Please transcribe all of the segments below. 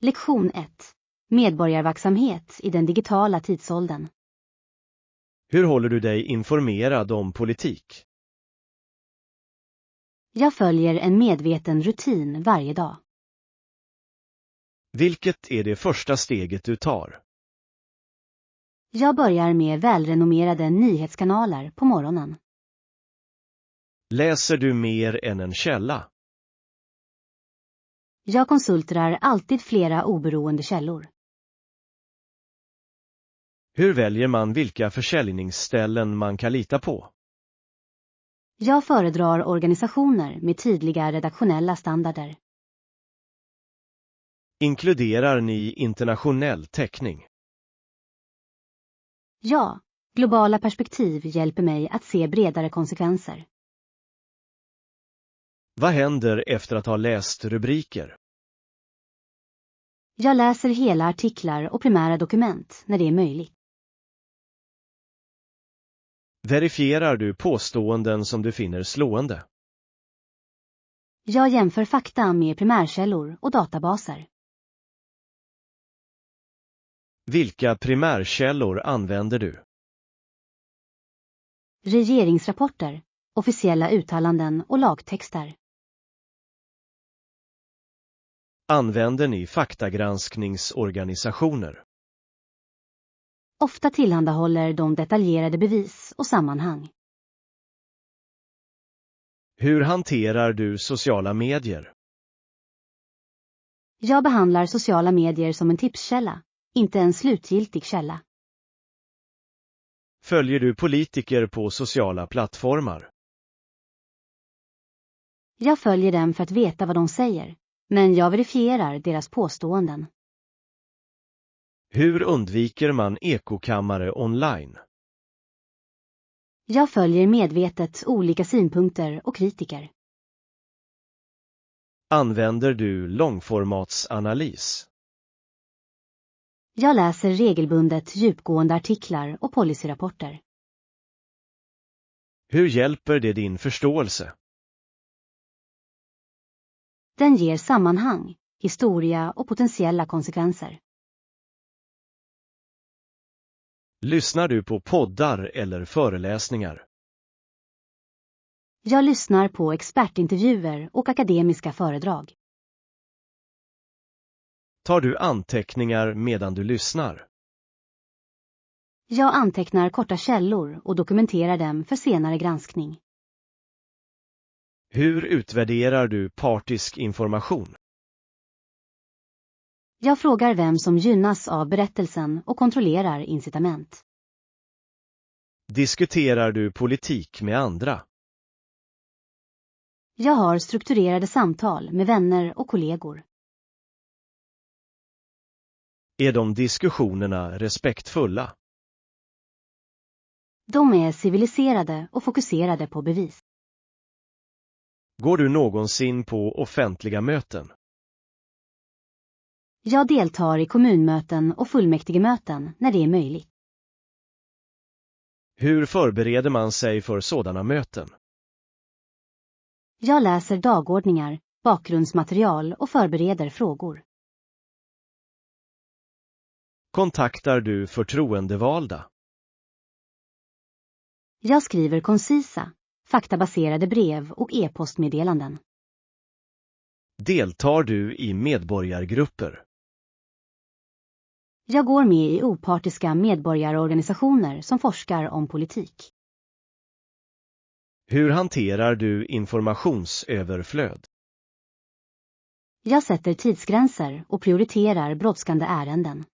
Lektion 1. Medborgarverksamhet i den digitala tidsåldern. Hur håller du dig informerad om politik? Jag följer en medveten rutin varje dag. Vilket är det första steget du tar? Jag börjar med välrenommerade nyhetskanaler på morgonen. Läser du mer än en källa? Jag konsulterar alltid flera oberoende källor. Hur väljer man vilka försäljningsställen man kan lita på? Jag föredrar organisationer med tydliga redaktionella standarder. Inkluderar ni internationell täckning? Ja, globala perspektiv hjälper mig att se bredare konsekvenser. Vad händer efter att ha läst rubriker? Jag läser hela artiklar och primära dokument när det är möjligt. Verifierar du påståenden som du finner slående? Jag jämför fakta med primärkällor och databaser. Vilka primärkällor använder du? Regeringsrapporter, officiella uttalanden och lagtexter. Använder ni faktagranskningsorganisationer? Ofta tillhandahåller de detaljerade bevis och sammanhang. Hur hanterar du sociala medier? Jag behandlar sociala medier som en tipskälla, inte en slutgiltig källa. Följer du politiker på sociala plattformar? Jag följer dem för att veta vad de säger, men jag verifierar deras påståenden. Hur undviker man ekokammare online? Jag följer medvetet olika synpunkter och kritiker. Använder du långformatsanalys? Jag läser regelbundet djupgående artiklar och policyrapporter. Hur hjälper det din förståelse? Den ger sammanhang, historia och potentiella konsekvenser. Lyssnar du på poddar eller föreläsningar? Jag lyssnar på expertintervjuer och akademiska föredrag. Tar du anteckningar medan du lyssnar? Jag antecknar korta källor och dokumenterar dem för senare granskning. Hur utvärderar du partisk information? Jag frågar vem som gynnas av berättelsen och kontrollerar incitament. Diskuterar du politik med andra? Jag har strukturerade samtal med vänner och kollegor. Är de diskussionerna respektfulla? De är civiliserade och fokuserade på bevis. Går du någonsin på offentliga möten? Jag deltar i kommunmöten och fullmäktigemöten när det är möjligt. Hur förbereder man sig för sådana möten? Jag läser dagordningar, bakgrundsmaterial och förbereder frågor. Kontaktar du förtroendevalda? Jag skriver koncisa, faktabaserade brev och e-postmeddelanden. Deltar du i medborgargrupper? Jag går med i opartiska medborgarorganisationer som forskar om politik. Hur hanterar du informationsöverflöd? Jag sätter tidsgränser och prioriterar brådskande ärenden.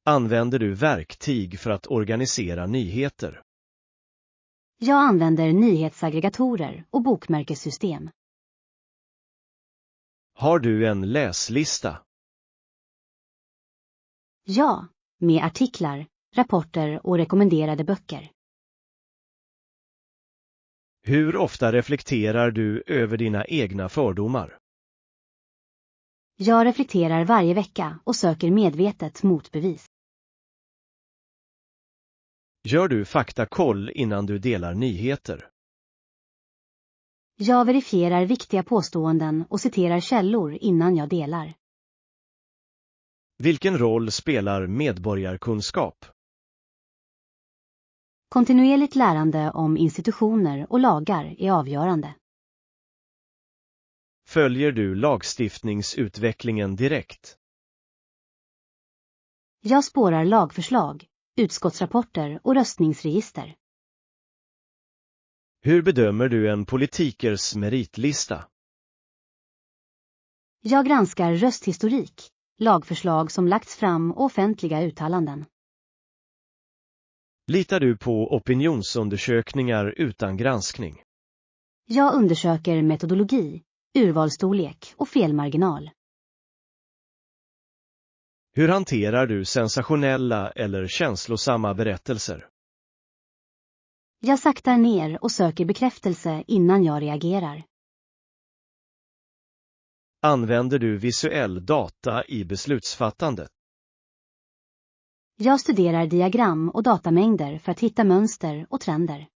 Använder du verktyg för att organisera nyheter? Jag använder nyhetsaggregatorer och bokmärkessystem. Har du en läslista? Ja, med artiklar, rapporter och rekommenderade böcker. Hur ofta reflekterar du över dina egna fördomar? Jag reflekterar varje vecka och söker medvetet motbevis. Gör du faktakoll innan du delar nyheter? Jag verifierar viktiga påståenden och citerar källor innan jag delar. Vilken roll spelar medborgarkunskap? Kontinuerligt lärande om institutioner och lagar är avgörande. Följer du lagstiftningsutvecklingen direkt? Jag spårar lagförslag, utskottsrapporter och röstningsregister. Hur bedömer du en politikers meritlista? Jag granskar rösthistorik, lagförslag som lagts fram och offentliga uttalanden. Litar du på opinionsundersökningar utan granskning? Jag undersöker metodologi, urvalsstorlek och felmarginal. Hur hanterar du sensationella eller känslosamma berättelser? Jag saktar ner och söker bekräftelse innan jag reagerar. Använder du visuell data i beslutsfattandet? Jag studerar diagram och datamängder för att hitta mönster och trender.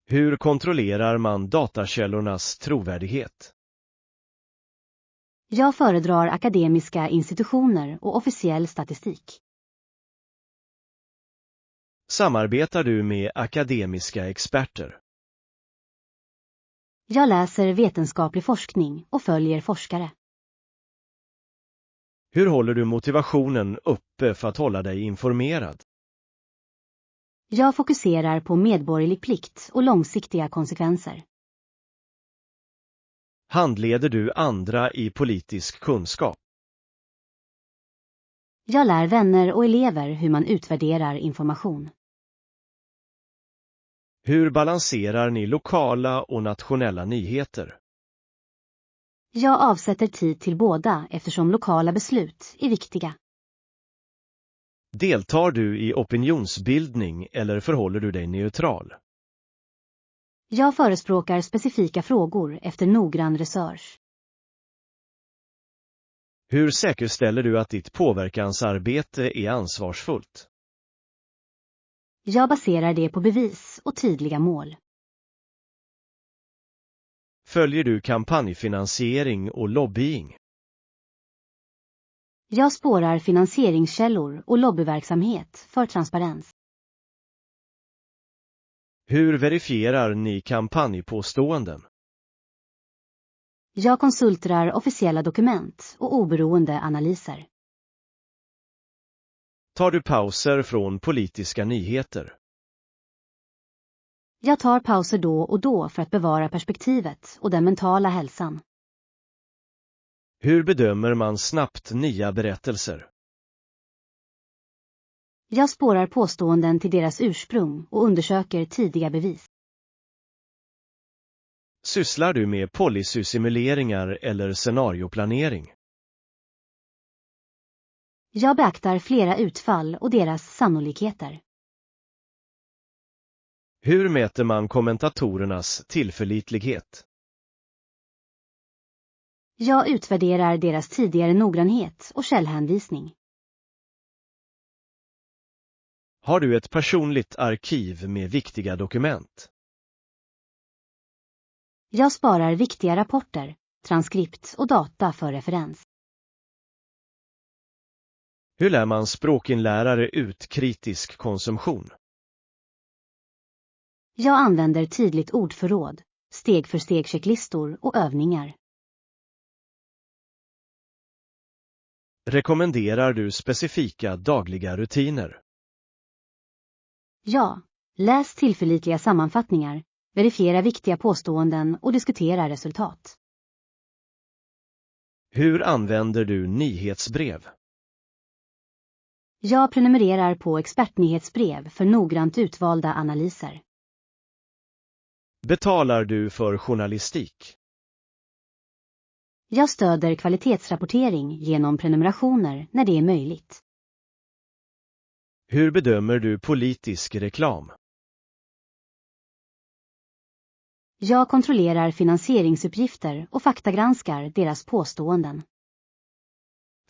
Hur kontrollerar man datakällornas trovärdighet? Jag föredrar akademiska institutioner och officiell statistik. Samarbetar du med akademiska experter? Jag läser vetenskaplig forskning och följer forskare. Hur håller du motivationen uppe för att hålla dig informerad? Jag fokuserar på medborgerlig plikt och långsiktiga konsekvenser. Handleder du andra i politisk kunskap? Jag lär vänner och elever hur man utvärderar information. Hur balanserar ni lokala och nationella nyheter? Jag avsätter tid till båda eftersom lokala beslut är viktiga. Deltar du i opinionsbildning eller förhåller du dig neutral? Jag förespråkar specifika frågor efter noggrann research. Hur säkerställer du att ditt påverkansarbete är ansvarsfullt? Jag baserar det på bevis och tydliga mål. Följer du kampanjfinansiering och lobbying? Jag spårar finansieringskällor och lobbyverksamhet för transparens. Hur verifierar ni kampanjpåståenden? Jag konsulterar officiella dokument och oberoende analyser. Tar du pauser från politiska nyheter? Jag tar pauser då och då för att bevara perspektivet och den mentala hälsan. Hur bedömer man snabbt nya berättelser? Jag spårar påståenden till deras ursprung och undersöker tidiga bevis. Sysslar du med policysimuleringar eller scenarioplanering? Jag beaktar flera utfall och deras sannolikheter. Hur mäter man kommentatorernas tillförlitlighet? Jag utvärderar deras tidigare noggrannhet och källhänvisning. Har du ett personligt arkiv med viktiga dokument? Jag sparar viktiga rapporter, transkript och data för referens. Hur lär man språkinlärare ut kritisk konsumtion? Jag använder tydligt ordförråd, steg för steg checklistor och övningar. Rekommenderar du specifika dagliga rutiner? Ja, läs tillförlitliga sammanfattningar, verifiera viktiga påståenden och diskutera resultat. Hur använder du nyhetsbrev? Jag prenumererar på expertnyhetsbrev för noggrant utvalda analyser. Betalar du för journalistik? Jag stöder kvalitetsrapportering genom prenumerationer när det är möjligt. Hur bedömer du politisk reklam? Jag kontrollerar finansieringsuppgifter och faktagranskar deras påståenden.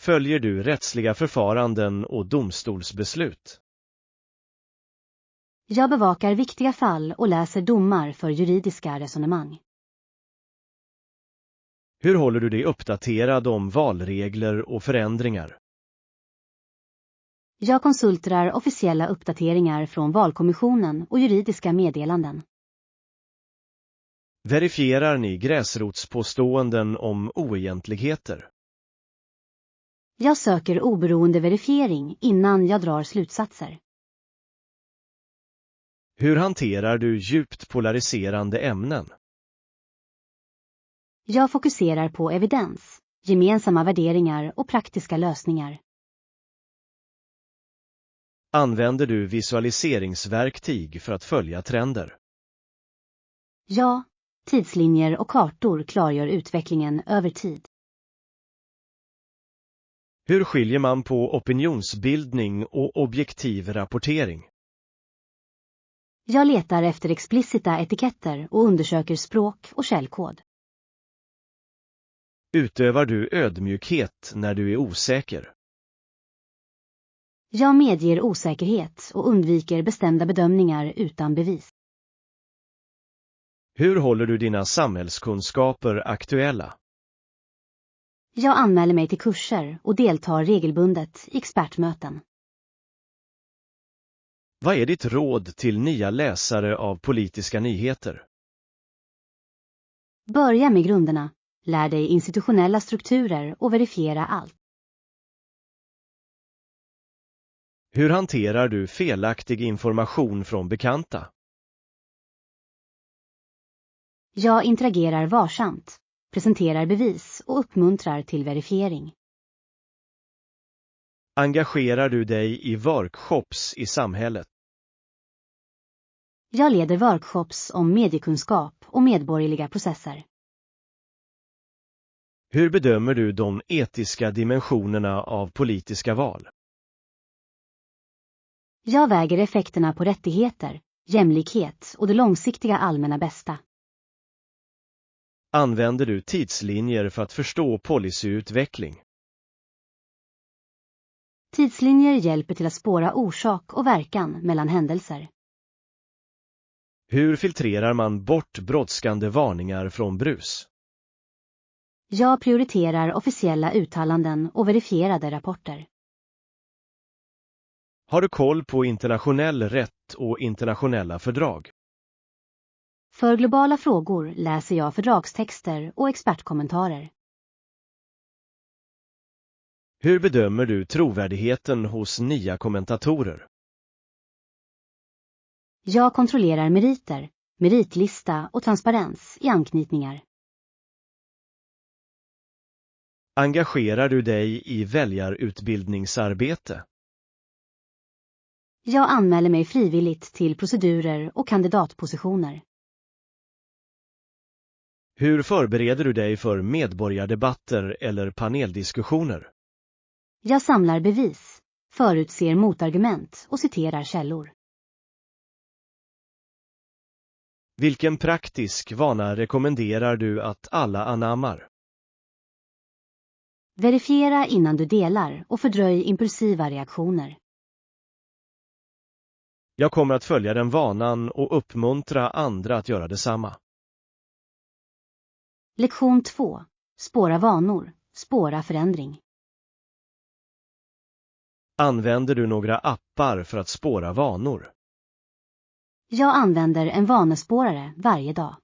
Följer du rättsliga förfaranden och domstolsbeslut? Jag bevakar viktiga fall och läser domar för juridiska resonemang. Hur håller du dig uppdaterad om valregler och förändringar? Jag konsulterar officiella uppdateringar från valkommissionen och juridiska meddelanden. Verifierar ni gräsrotspåståenden om oegentligheter? Jag söker oberoende verifiering innan jag drar slutsatser. Hur hanterar du djupt polariserande ämnen? Jag fokuserar på evidens, gemensamma värderingar och praktiska lösningar. Använder du visualiseringsverktyg för att följa trender? Ja, tidslinjer och kartor klargör utvecklingen över tid. Hur skiljer man på opinionsbildning och objektiv rapportering? Jag letar efter explicita etiketter och undersöker språk och källkod. Utövar du ödmjukhet när du är osäker? Jag medger osäkerhet och undviker bestämda bedömningar utan bevis. Hur håller du dina samhällskunskaper aktuella? Jag anmäler mig till kurser och deltar regelbundet i expertmöten. Vad är ditt råd till nya läsare av politiska nyheter? Börja med grunderna, lär dig institutionella strukturer och verifiera allt. Hur hanterar du felaktig information från bekanta? Jag interagerar varsamt, presenterar bevis och uppmuntrar till verifiering. Engagerar du dig i workshops i samhället? Jag leder workshops om mediekunskap och medborgerliga processer. Hur bedömer du de etiska dimensionerna av politiska val? Jag väger effekterna på rättigheter, jämlikhet och det långsiktiga allmänna bästa. Använder du tidslinjer för att förstå policyutveckling? Tidslinjer hjälper till att spåra orsak och verkan mellan händelser. Hur filtrerar man bort brådskande varningar från brus? Jag prioriterar officiella uttalanden och verifierade rapporter. Har du koll på internationell rätt och internationella fördrag? För globala frågor läser jag fördragstexter och expertkommentarer. Hur bedömer du trovärdigheten hos nya kommentatorer? Jag kontrollerar meriter, meritlista och transparens i anknytningar. Engagerar du dig i väljarutbildningsarbete? Jag anmäler mig frivilligt till procedurer och kandidatpositioner. Hur förbereder du dig för medborgardebatter eller paneldiskussioner? Jag samlar bevis, förutser motargument och citerar källor. Vilken praktisk vana rekommenderar du att alla anammar? Verifiera innan du delar och fördröj impulsiva reaktioner. Jag kommer att följa den vanan och uppmuntra andra att göra detsamma. Lektion 2. Spåra vanor, spåra förändring. Använder du några appar för att spåra vanor? Jag använder en vanespårare varje dag.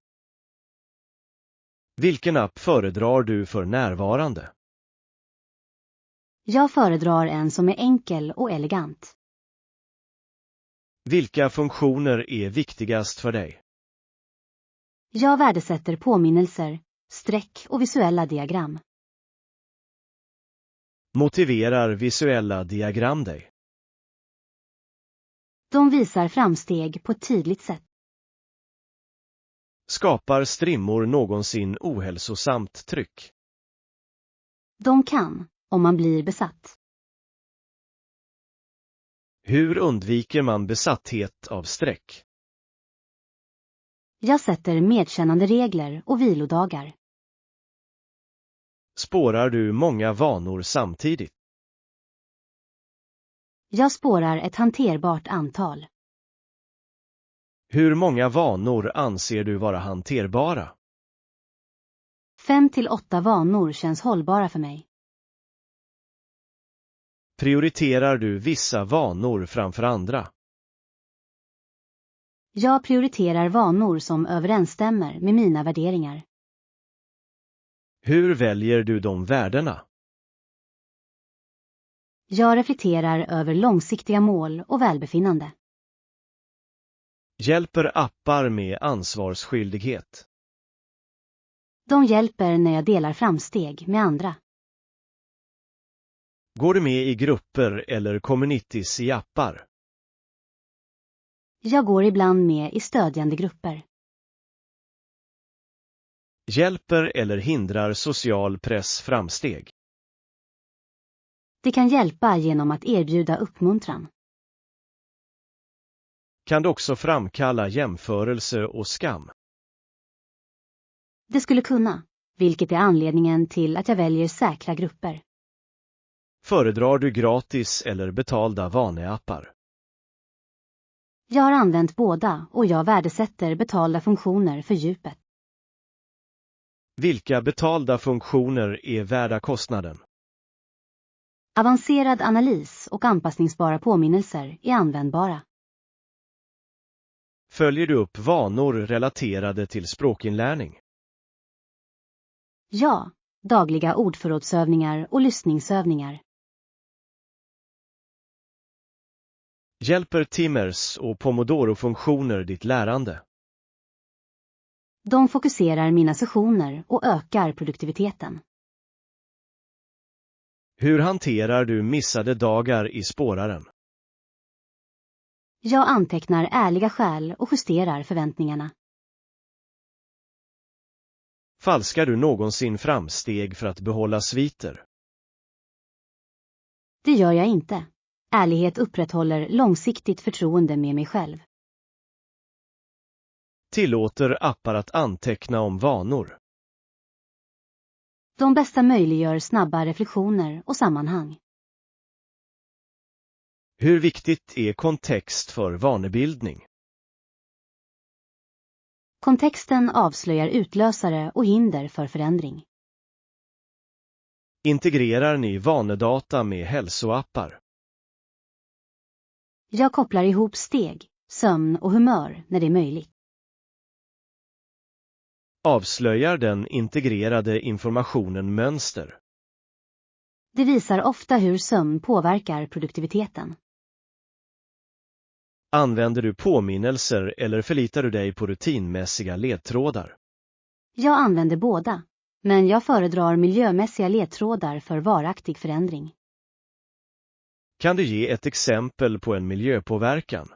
Vilken app föredrar du för närvarande? Jag föredrar en som är enkel och elegant. Vilka funktioner är viktigast för dig? Jag värdesätter påminnelser, streck och visuella diagram. Motiverar visuella diagram dig? De visar framsteg på ett tydligt sätt. Skapar strimmor någonsin ohälsosamt tryck? De kan, om man blir besatt. Hur undviker man besatthet av streck? Jag sätter medkännande regler och vilodagar. Spårar du många vanor samtidigt? Jag spårar ett hanterbart antal. Hur många vanor anser du vara hanterbara? 5 till 8 vanor känns hållbara för mig. Prioriterar du vissa vanor framför andra? Jag prioriterar vanor som överensstämmer med mina värderingar. Hur väljer du de värdena? Jag reflekterar över långsiktiga mål och välbefinnande. Hjälper appar med ansvarsskyldighet? De hjälper när jag delar framsteg med andra. Går du med i grupper eller communities i appar? Jag går ibland med i stödjande grupper. Hjälper eller hindrar social press framsteg? Det kan hjälpa genom att erbjuda uppmuntran. Kan det också framkalla jämförelse och skam? Det skulle kunna, vilket är anledningen till att jag väljer säkra grupper. Föredrar du gratis eller betalda vaneappar? Jag har använt båda och jag värdesätter betalda funktioner för djupet. Vilka betalda funktioner är värda kostnaden? Avancerad analys och anpassningsbara påminnelser är användbara. Följer du upp vanor relaterade till språkinlärning? Ja, dagliga ordförrådsövningar och lyssningsövningar. Hjälper timers och pomodoro-funktioner ditt lärande? De fokuserar mina sessioner och ökar produktiviteten. Hur hanterar du missade dagar i spåraren? Jag antecknar ärliga skäl och justerar förväntningarna. Falskar du någonsin framsteg för att behålla sviter? Det gör jag inte. Ärlighet upprätthåller långsiktigt förtroende med mig själv. Tillåter appar att anteckna om vanor? De bästa möjliggör snabba reflektioner och sammanhang. Hur viktigt är kontext för vanebildning? Kontexten avslöjar utlösare och hinder för förändring. Integrerar ni vanedata med hälsoappar? Jag kopplar ihop steg, sömn och humör när det är möjligt. Avslöjar den integrerade informationen mönster? Det visar ofta hur sömn påverkar produktiviteten. Använder du påminnelser eller förlitar du dig på rutinmässiga ledtrådar? Jag använder båda, men jag föredrar miljömässiga ledtrådar för varaktig förändring. Kan du ge ett exempel på en miljöpåverkan?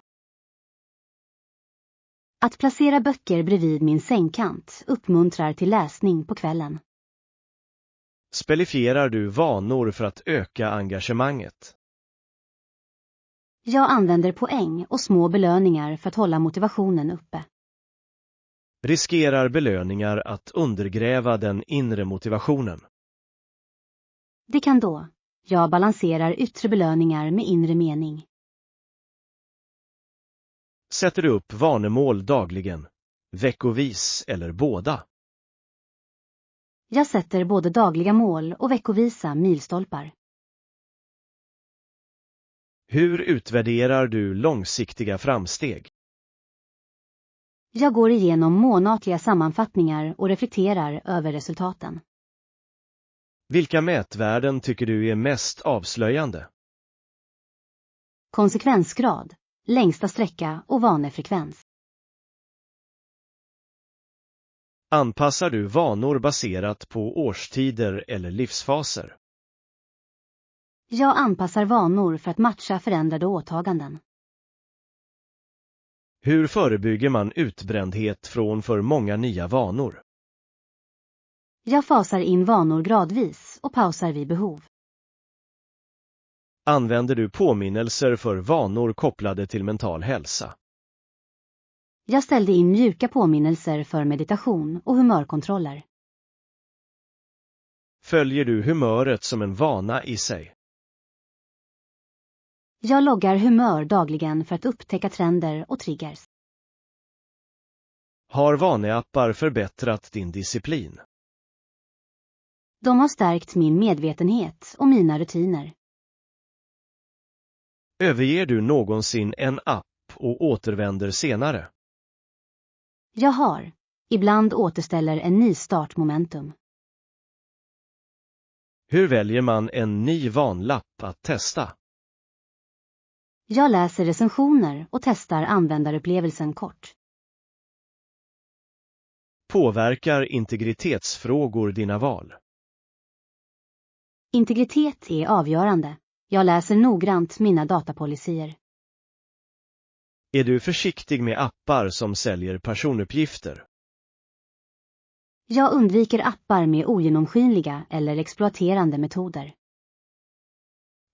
Att placera böcker bredvid min sängkant uppmuntrar till läsning på kvällen. Spelifierar du vanor för att öka engagemanget? Jag använder poäng och små belöningar för att hålla motivationen uppe. Riskerar belöningar att undergräva den inre motivationen? Det kan då. Jag balanserar yttre belöningar med inre mening. Sätter du upp vanemål dagligen, veckovis eller båda? Jag sätter både dagliga mål och veckovisa milstolpar. Hur utvärderar du långsiktiga framsteg? Jag går igenom månatliga sammanfattningar och reflekterar över resultaten. Vilka mätvärden tycker du är mest avslöjande? Konsekvensgrad, längsta sträcka och vanefrekvens. Anpassar du vanor baserat på årstider eller livsfaser? Jag anpassar vanor för att matcha förändrade åtaganden. Hur förebygger man utbrändhet från för många nya vanor? Jag fasar in vanor gradvis och pausar vid behov. Använder du påminnelser för vanor kopplade till mental hälsa? Jag ställde in mjuka påminnelser för meditation och humörkontroller. Följer du humöret som en vana i sig? Jag loggar humör dagligen för att upptäcka trender och triggers. Har vaneappar förbättrat din disciplin? De har stärkt min medvetenhet och mina rutiner. Överger du någonsin en app och återvänder senare? Jag har. Ibland återställer en ny startmomentum. Hur väljer man en ny vanlapp att testa? Jag läser recensioner och testar användarupplevelsen kort. Påverkar integritetsfrågor dina val? Integritet är avgörande. Jag läser noggrant mina datapolicyer. Är du försiktig med appar som säljer personuppgifter? Jag undviker appar med ogenomskinliga eller exploaterande metoder.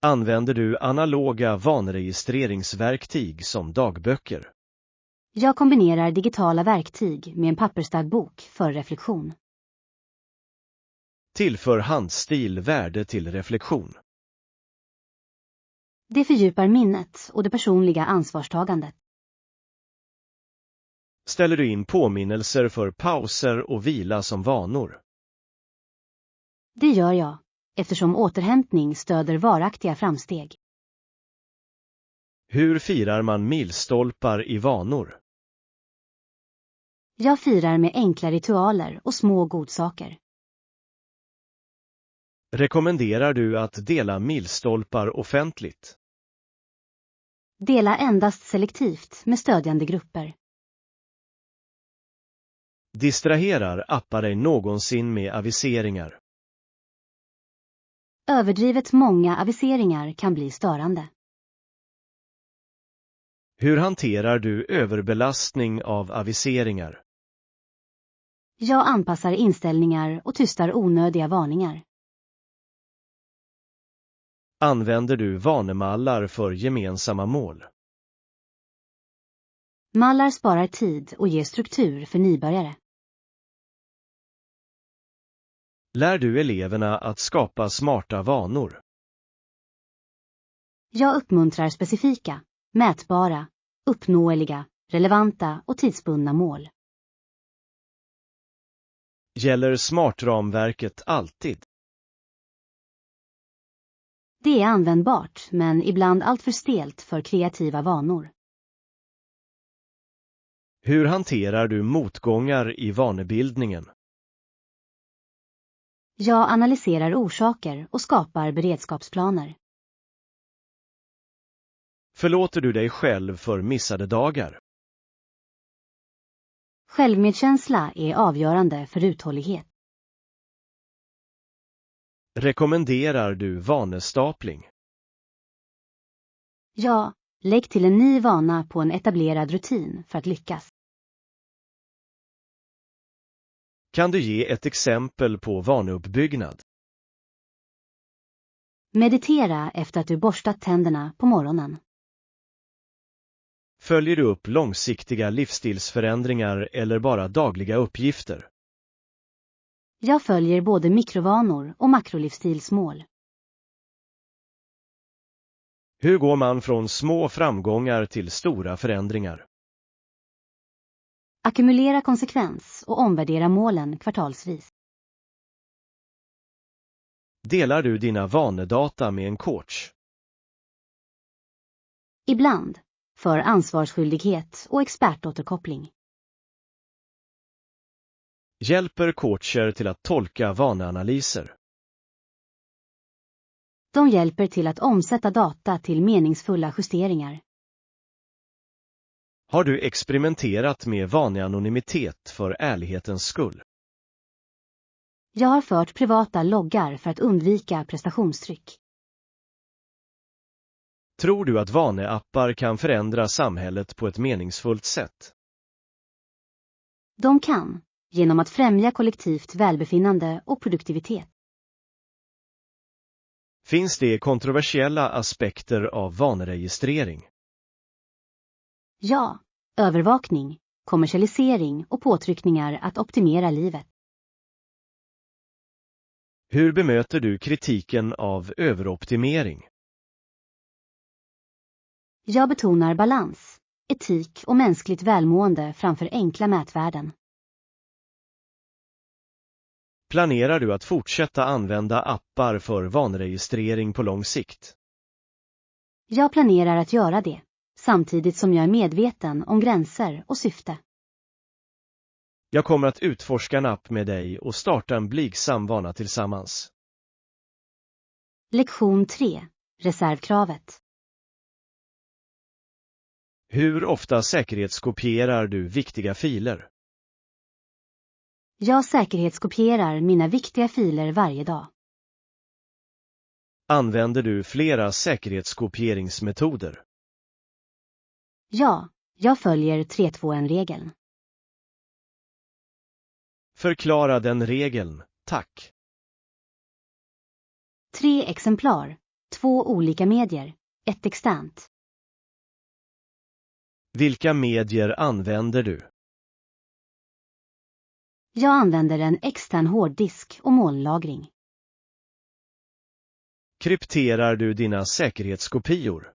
Använder du analoga vanregistreringsverktyg som dagböcker? Jag kombinerar digitala verktyg med en pappersdagbok för reflektion. Tillför handstil värde till reflektion? Det fördjupar minnet och det personliga ansvarstagandet. Ställer du in påminnelser för pauser och vila som vanor? Det gör jag, eftersom återhämtning stöder varaktiga framsteg. Hur firar man milstolpar i vanor? Jag firar med enkla ritualer och små godsaker. Rekommenderar du att dela milstolpar offentligt? Dela endast selektivt med stödjande grupper. Distraherar appar dig någonsin med aviseringar? Överdrivet många aviseringar kan bli störande. Hur hanterar du överbelastning av aviseringar? Jag anpassar inställningar och tystar onödiga varningar. Använder du vanemallar för gemensamma mål? Mallar sparar tid och ger struktur för nybörjare. Lär du eleverna att skapa smarta vanor? Jag uppmuntrar specifika, mätbara, uppnåeliga, relevanta och tidsbundna mål. Gäller smartramverket alltid? Det är användbart, men ibland alltför stelt för kreativa vanor. Hur hanterar du motgångar i vanebildningen? Jag analyserar orsaker och skapar beredskapsplaner. Förlåter du dig själv för missade dagar? Självmedkänsla är avgörande för uthållighet. Rekommenderar du vanestapling? Ja, lägg till en ny vana på en etablerad rutin för att lyckas. Kan du ge ett exempel på vaneuppbyggnad? Meditera efter att du borstat tänderna på morgonen. Följer du upp långsiktiga livsstilsförändringar eller bara dagliga uppgifter? Jag följer både mikrovanor och makrolivsstilsmål. Hur går man från små framgångar till stora förändringar? Ackumulera konsekvens och omvärdera målen kvartalsvis. Delar du dina vanedata med en coach? Ibland, för ansvarsskyldighet och expertåterkoppling. Hjälper coacher till att tolka vaneanalyser? De hjälper till att omsätta data till meningsfulla justeringar. Har du experimenterat med vaneanonymitet för ärlighetens skull? Jag har fört privata loggar för att undvika prestationstryck. Tror du att vaneappar kan förändra samhället på ett meningsfullt sätt? De kan, genom att främja kollektivt välbefinnande och produktivitet. Finns det kontroversiella aspekter av vaneregistrering? Ja, övervakning, kommersialisering och påtryckningar att optimera livet. Hur bemöter du kritiken av överoptimering? Jag betonar balans, etik och mänskligt välmående framför enkla mätvärden. Planerar du att fortsätta använda appar för vanregistrering på lång sikt? Jag planerar att göra det, samtidigt som jag är medveten om gränser och syfte. Jag kommer att utforska en app med dig och starta en blygsam vana tillsammans. Lektion 3. Reservkravet. Hur ofta säkerhetskopierar du viktiga filer? Jag säkerhetskopierar mina viktiga filer varje dag. Använder du flera säkerhetskopieringsmetoder? Ja, jag följer 3-2-1-regeln. Förklara den regeln, tack. 3 exemplar, 2 olika medier, 1 externt. Vilka medier använder du? Jag använder en extern hårddisk och molnlagring. Krypterar du dina säkerhetskopior?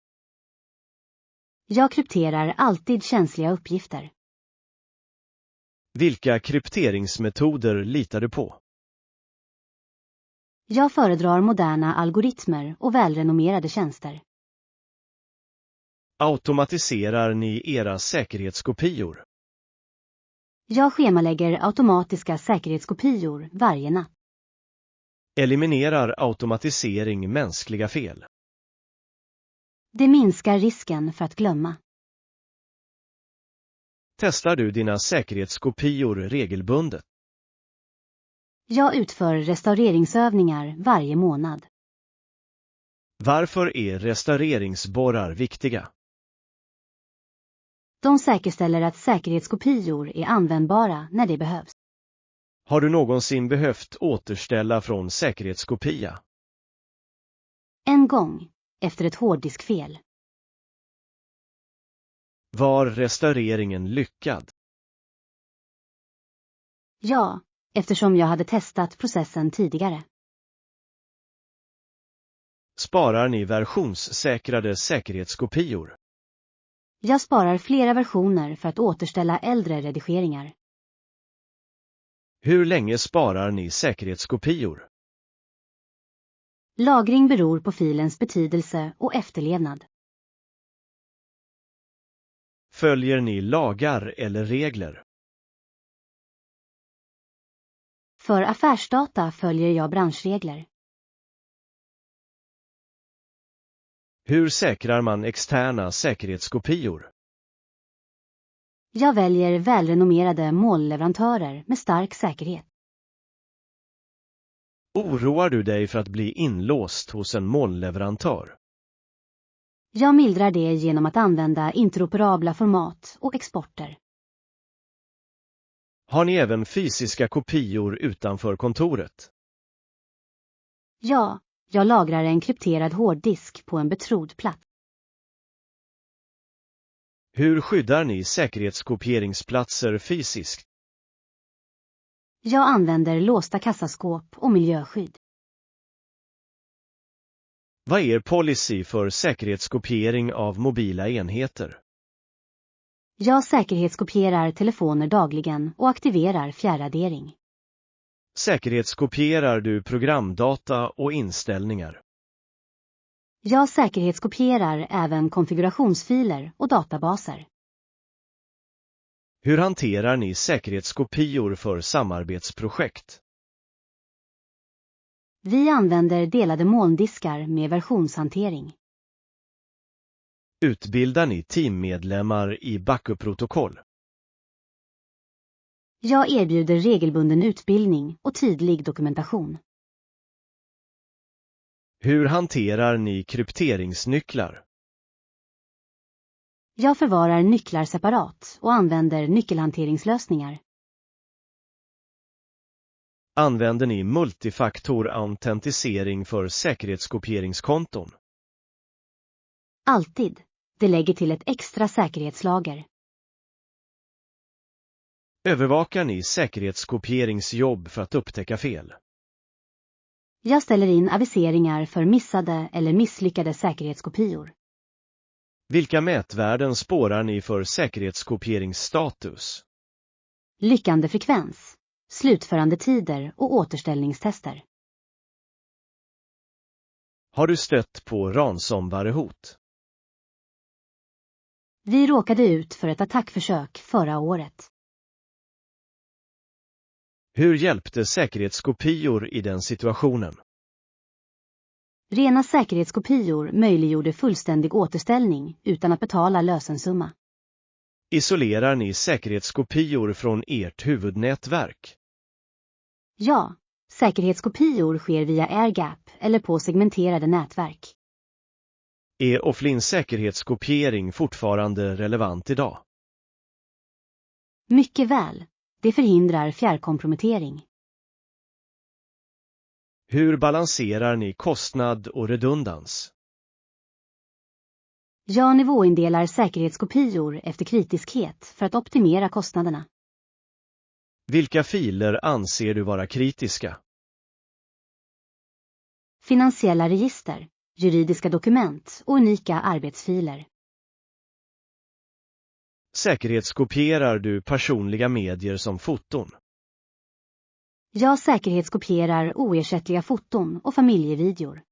Jag krypterar alltid känsliga uppgifter. Vilka krypteringsmetoder litar du på? Jag föredrar moderna algoritmer och välrenommerade tjänster. Automatiserar ni era säkerhetskopior? Jag schemalägger automatiska säkerhetskopior varje natt. Eliminerar automatisering mänskliga fel? Det minskar risken för att glömma. Testar du dina säkerhetskopior regelbundet? Jag utför restaureringsövningar varje månad. Varför är restaureringsborrar viktiga? De säkerställer att säkerhetskopior är användbara när det behövs. Har du någonsin behövt återställa från säkerhetskopia? En gång, efter ett hårddiskfel. Var restaureringen lyckad? Ja, eftersom jag hade testat processen tidigare. Sparar ni versionssäkrade säkerhetskopior? Jag sparar flera versioner för att återställa äldre redigeringar. Hur länge sparar ni säkerhetskopior? Lagring beror på filens betydelse och efterlevnad. Följer ni lagar eller regler? För affärsdata följer jag branschregler. Hur säkrar man externa säkerhetskopior? Jag väljer välrenommerade molnleverantörer med stark säkerhet. Oroar du dig för att bli inlåst hos en molnleverantör? Jag mildrar det genom att använda interoperabla format och exporter. Har ni även fysiska kopior utanför kontoret? Ja, jag lagrar en krypterad hårddisk på en betrodd plats. Hur skyddar ni säkerhetskopieringsplatser fysiskt? Jag använder låsta kassaskåp och miljöskydd. Vad är er policy för säkerhetskopiering av mobila enheter? Jag säkerhetskopierar telefoner dagligen och aktiverar fjärradering. Säkerhetskopierar du programdata och inställningar? Jag säkerhetskopierar även konfigurationsfiler och databaser. Hur hanterar ni säkerhetskopior för samarbetsprojekt? Vi använder delade molndiskar med versionshantering. Utbildar ni teammedlemmar i backup-protokoll? Jag erbjuder regelbunden utbildning och tydlig dokumentation. Hur hanterar ni krypteringsnycklar? Jag förvarar nycklar separat och använder nyckelhanteringslösningar. Använder ni multifaktor-autentisering för säkerhetskopieringskonton? Alltid. Det lägger till ett extra säkerhetslager. Övervakar ni säkerhetskopieringsjobb för att upptäcka fel? Jag ställer in aviseringar för missade eller misslyckade säkerhetskopior. Vilka mätvärden spårar ni för säkerhetskopieringsstatus? Lyckande frekvens, slutförande tider och återställningstester. Har du stött på ransomware-hot? Vi råkade ut för ett attackförsök förra året. Hur hjälpte säkerhetskopior i den situationen? Rena säkerhetskopior möjliggjorde fullständig återställning utan att betala lösensumma. Isolerar ni säkerhetskopior från ert huvudnätverk? Ja, säkerhetskopior sker via AirGap eller på segmenterade nätverk. Är offline säkerhetskopiering fortfarande relevant idag? Mycket väl. Det förhindrar fjärrkompromettering. Hur balanserar ni kostnad och redundans? Jag nivåindelar säkerhetskopior efter kritiskhet för att optimera kostnaderna. Vilka filer anser du vara kritiska? Finansiella register, juridiska dokument och unika arbetsfiler. Säkerhetskopierar du personliga medier som foton? Jag säkerhetskopierar oersättliga foton och familjevideor.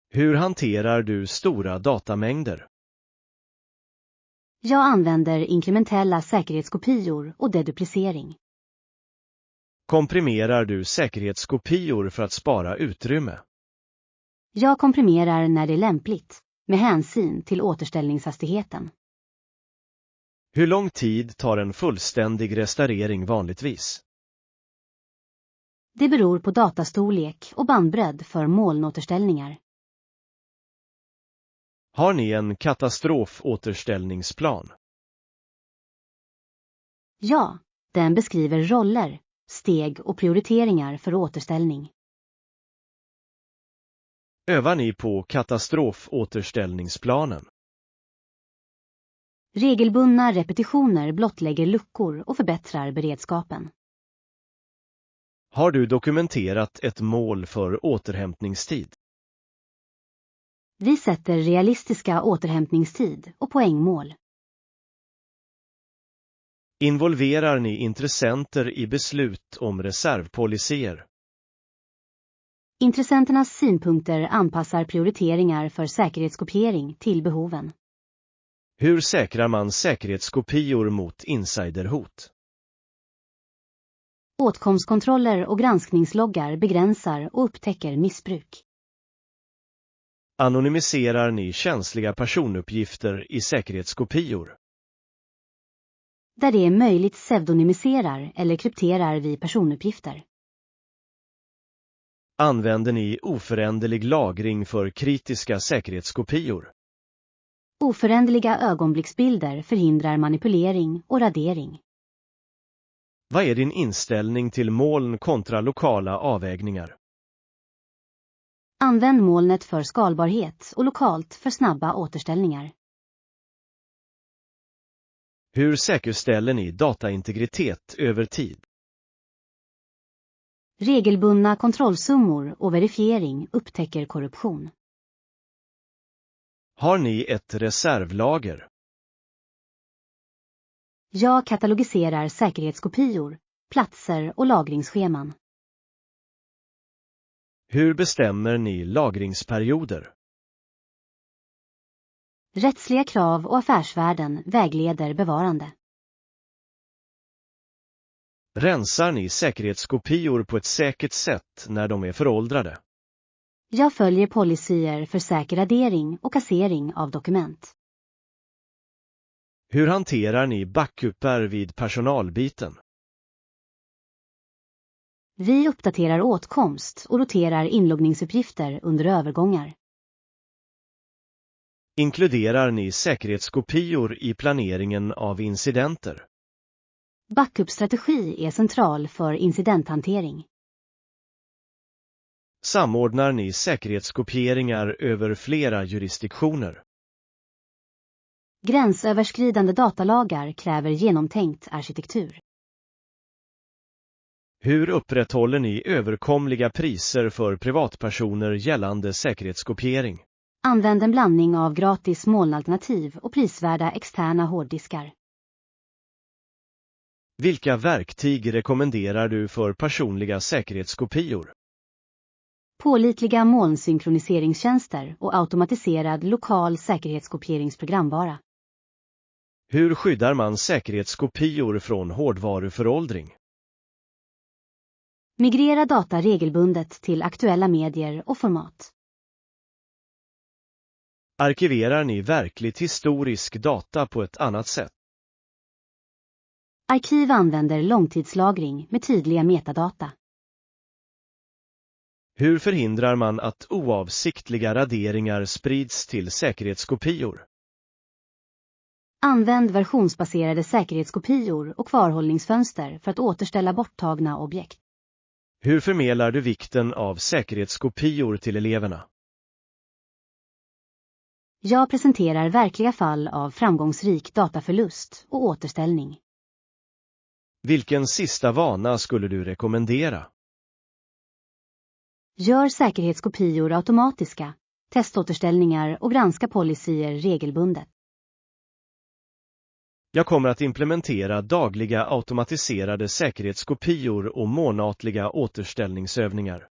Hur hanterar du stora datamängder? Jag använder inkrementella säkerhetskopior och deduplicering. Komprimerar du säkerhetskopior för att spara utrymme? Jag komprimerar när det är lämpligt, med hänsyn till återställningshastigheten. Hur lång tid tar en fullständig restaurering vanligtvis? Det beror på datastorlek och bandbredd för molnåterställningar. Har ni en katastrofåterställningsplan? Ja, den beskriver roller, steg och prioriteringar för återställning. Övar ni på katastrofåterställningsplanen? Regelbundna repetitioner blottlägger luckor och förbättrar beredskapen. Har du dokumenterat ett mål för återhämtningstid? Vi sätter realistiska återhämtningstid och poängmål. Involverar ni intressenter i beslut om reservpolicyer? Intressenternas synpunkter anpassar prioriteringar för säkerhetskopiering till behoven. Hur säkrar man säkerhetskopior mot insiderhot? Åtkomstkontroller och granskningsloggar begränsar och upptäcker missbruk. Anonymiserar ni känsliga personuppgifter i säkerhetskopior? Där det är möjligt pseudonymiserar eller krypterar vi personuppgifter. Använder ni oföränderlig lagring för kritiska säkerhetskopior? Oföränderliga ögonblicksbilder förhindrar manipulering och radering. Vad är din inställning till moln kontra lokala avvägningar? Använd molnet för skalbarhet och lokalt för snabba återställningar. Hur säkerställer ni dataintegritet över tid? Regelbundna kontrollsummor och verifiering upptäcker korruption. Har ni ett reservlager? Jag katalogiserar säkerhetskopior, platser och lagringsscheman. Hur bestämmer ni lagringsperioder? Rättsliga krav och affärsvärden vägleder bevarande. Rensar ni säkerhetskopior på ett säkert sätt när de är föråldrade? Jag följer policyer för säker radering och kassering av dokument. Hur hanterar ni backupar vid personalbyten? Vi uppdaterar åtkomst och roterar inloggningsuppgifter under övergångar. Inkluderar ni säkerhetskopior i planeringen av incidenter? Backup-strategi är central för incidenthantering. Samordnar ni säkerhetskopieringar över flera jurisdiktioner? Gränsöverskridande datalagar kräver genomtänkt arkitektur. Hur upprätthåller ni överkomliga priser för privatpersoner gällande säkerhetskopiering? Använd en blandning av gratis molnalternativ och prisvärda externa hårddiskar. Vilka verktyg rekommenderar du för personliga säkerhetskopior? Pålitliga molnsynkroniseringsstjänster och automatiserad lokal säkerhetskopieringsprogramvara. Hur skyddar man säkerhetskopior från hårdvaruföråldring? Migrera data regelbundet till aktuella medier och format. Arkiverar ni verkligt historisk data på ett annat sätt? Arkiv använder långtidslagring med tydliga metadata. Hur förhindrar man att oavsiktliga raderingar sprids till säkerhetskopior? Använd versionsbaserade säkerhetskopior och kvarhållningsfönster för att återställa borttagna objekt. Hur förmedlar du vikten av säkerhetskopior till eleverna? Jag presenterar verkliga fall av framgångsrik dataförlust och återställning. Vilken sista vana skulle du rekommendera? Gör säkerhetskopior automatiska, teståterställningar och granska policyer regelbundet. Jag kommer att implementera dagliga automatiserade säkerhetskopior och månatliga återställningsövningar.